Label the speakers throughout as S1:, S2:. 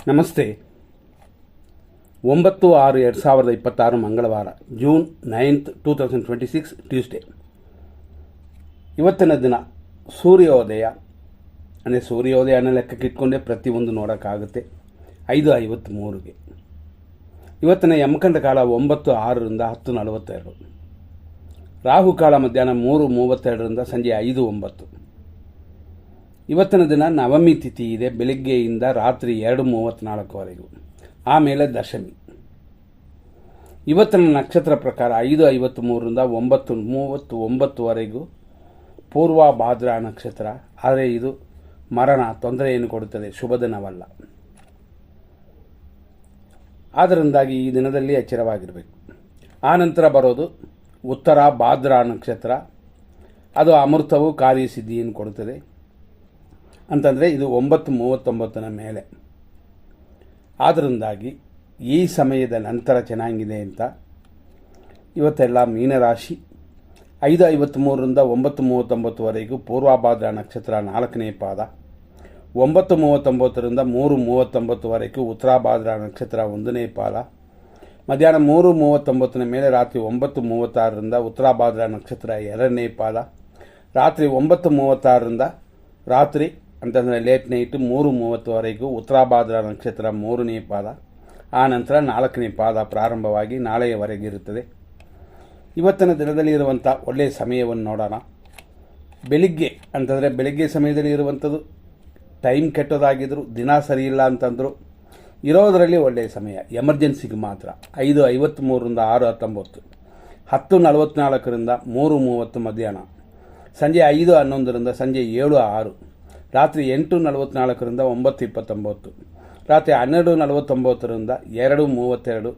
S1: ನಮಸ್ತೆ. 9/6/2026 ಮಂಗಳವಾರ, June 9, 2026 Tuesday. ಇವತ್ತಿನ ದಿನ ಸೂರ್ಯೋದಯ ಅಂದರೆ ಸೂರ್ಯೋದಯನ ಲೆಕ್ಕಕ್ಕಿಟ್ಕೊಂಡೇ ಪ್ರತಿಯೊಂದು ನೋಡೋಕ್ಕಾಗುತ್ತೆ. 5:53ಗೆ. ಇವತ್ತಿನ ಯಮಕಂಡ ಕಾಲ 9:06ರಿಂದ 10:42. ರಾಹುಕಾಲ ಮಧ್ಯಾಹ್ನ 3:32ರಿಂದ ಸಂಜೆ 5:09. ಇವತ್ತಿನ ದಿನ ನವಮಿ ತಿಥಿ ಇದೆ, ಬೆಳಿಗ್ಗೆಯಿಂದ ರಾತ್ರಿ 2:34ವರೆಗೂ. ಆಮೇಲೆ ದಶಮಿ. ಇವತ್ತಿನ ನಕ್ಷತ್ರ ಪ್ರಕಾರ 5:53ರಿಂದ 9:39ವರೆಗೂ ಪೂರ್ವಭಾದ್ರಾ ನಕ್ಷತ್ರ. ಆದರೆ ಇದು ಮರಣ, ತೊಂದರೆಯನ್ನು ಕೊಡುತ್ತದೆ, ಶುಭ ದಿನವಲ್ಲ. ಆದ್ದರಿಂದಾಗಿ ಈ ದಿನದಲ್ಲಿ ಎಚ್ಚರವಾಗಿರಬೇಕು. ಆ ನಂತರ ಬರೋದು ಉತ್ತರ ಭಾದ್ರಾ ನಕ್ಷತ್ರ. ಅದು ಅಮೃತವು ಕಾರ್ಯಸಿದ್ಧಿಯನ್ನು ಕೊಡುತ್ತದೆ. ಅಂತಂದರೆ ಇದು 9:39ನ ಮೇಲೆ. ಆದ್ದರಿಂದಾಗಿ ಈ ಸಮಯದ ನಂತರ ಚೆನ್ನಾಗಿದೆ ಅಂತ ಇವತ್ತೆಲ್ಲ ಮೀನರಾಶಿ 5:53ರಿಂದ 9:39ವರೆಗೂ ಪೂರ್ವಭಾದ್ರಾ ನಕ್ಷತ್ರ 4ನೇ ಪಾದ. 9:39ರಿಂದ 3:39ವರೆಗೂ ಉತ್ತರಾಭಾದ್ರಾ ನಕ್ಷತ್ರ 1ನೇ ಪಾದ. ಮಧ್ಯಾಹ್ನ 3:39ನ ಮೇಲೆ ರಾತ್ರಿ 9:36ರಿಂದ ಉತ್ತರಾಭಾದ್ರಾ ನಕ್ಷತ್ರ 2ನೇ ಪಾದ. ರಾತ್ರಿ 9:36ರಿಂದ ರಾತ್ರಿ ಅಂತಂದರೆ ಲೇಟ್ ನೈಟ್ 3:30ವರೆಗೂ ಉತ್ತರಾಭಾದ್ರಾ ನಕ್ಷತ್ರ 3ನೇ ಪಾದ. ಆ ನಂತರ 4ನೇ ಪಾದ ಪ್ರಾರಂಭವಾಗಿ ನಾಳೆಯವರೆಗೆ ಇರುತ್ತದೆ. ಇವತ್ತಿನ ದಿನದಲ್ಲಿ ಇರುವಂಥ ಒಳ್ಳೆಯ ಸಮಯವನ್ನು ನೋಡೋಣ. ಬೆಳಿಗ್ಗೆ ಅಂತಂದರೆ ಬೆಳಿಗ್ಗೆ ಸಮಯದಲ್ಲಿ ಇರುವಂಥದ್ದು ಟೈಮ್ ಕೆಟ್ಟದಾಗಿದ್ದರು, ದಿನ ಸರಿಯಿಲ್ಲ ಅಂತಂದರು, ಇರೋದರಲ್ಲಿ ಒಳ್ಳೆಯ ಸಮಯ. ಎಮರ್ಜೆನ್ಸಿಗೆ ಮಾತ್ರ 5:53ರಿಂದ 6:19, 10:44ರಿಂದ 3:30 ಮಧ್ಯಾಹ್ನ, ಸಂಜೆ 5:11ರಿಂದ ಸಂಜೆ 7:06, ರಾತ್ರಿ 8:44ರಿಂದ 9:29, ರಾತ್ರಿ 12:49ರಿಂದ 2:32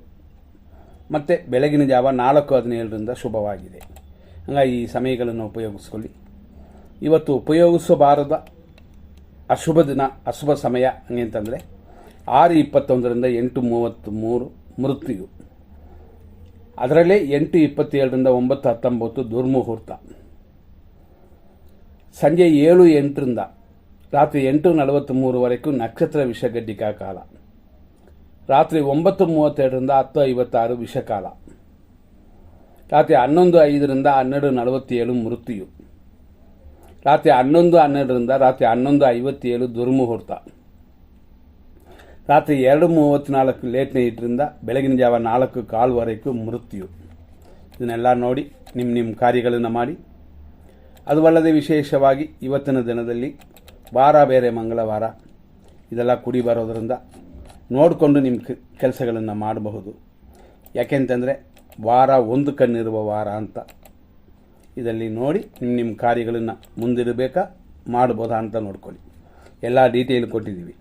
S1: ಮತ್ತು ಬೆಳಗಿನ ಜಾವ 4:17ರಿಂದ ಶುಭವಾಗಿದೆ. ಹಾಗಾಗಿ ಈ ಸಮಯಗಳನ್ನು ಉಪಯೋಗಿಸ್ಕೊಳ್ಳಿ. ಇವತ್ತು ಉಪಯೋಗಿಸಬಾರದ ಅಶುಭ ದಿನ, ಅಶುಭ ಸಮಯ ಹಂಗೆಂತಂದರೆ 6:21ರಿಂದ 8:33 ಮೃತ್ಯು. ಅದರಲ್ಲೇ 8:27ರಿಂದ 9:19 ದುರ್ಮುಹೂರ್ತ. ಸಂಜೆ 7:08ರಿಂದ ರಾತ್ರಿ 8:43ವರೆಗೂ ನಕ್ಷತ್ರ ವಿಷಗಡ್ಡಿಕಾ ಕಾಲ. ರಾತ್ರಿ 9:32ರಿಂದ 10:56 ವಿಷಕಾಲ. ರಾತ್ರಿ 11:05ರಿಂದ 12:47 ಮೃತ್ಯು. ರಾತ್ರಿ 11:12ರಿಂದ ರಾತ್ರಿ 11:57 ದುರ್ಮುಹೂರ್ತ. ರಾತ್ರಿ 2:34 ಲೇಟ್ ನೈಟ್ರಿಂದ ಬೆಳಗಿನ ಜಾವ 4:15ವರೆಗೂ ಮೃತ್ಯು. ಇದನ್ನೆಲ್ಲ ನೋಡಿ ನಿಮ್ಮ ಕಾರ್ಯಗಳನ್ನು ಮಾಡಿ. ಅದು ಅಲ್ಲದೆ ವಿಶೇಷವಾಗಿ ಇವತ್ತಿನ ದಿನದಲ್ಲಿ ವಾರ ಬೇರೆ ಮಂಗಳವಾರ, ಇದೆಲ್ಲ ಕುಡಿ ಬರೋದರಿಂದ ನೋಡಿಕೊಂಡು ನಿಮ್ಮ ಕೆಲಸಗಳನ್ನು ಮಾಡಬಹುದು. ಯಾಕೆಂತಂದರೆ ವಾರ ಒಂದು ಕಣ್ಣಿರುವ ವಾರ ಅಂತ. ಇದರಲ್ಲಿ ನೋಡಿ ನಿಮ್ಮ ಕಾರ್ಯಗಳನ್ನು ಮುಂದಿಡಬೇಕಾ ಮಾಡ್ಬೋದಾ ಅಂತ ನೋಡ್ಕೊಳ್ಳಿ. ಎಲ್ಲ ಡೀಟೇಲ್ ಕೊಟ್ಟಿದ್ದೀವಿ.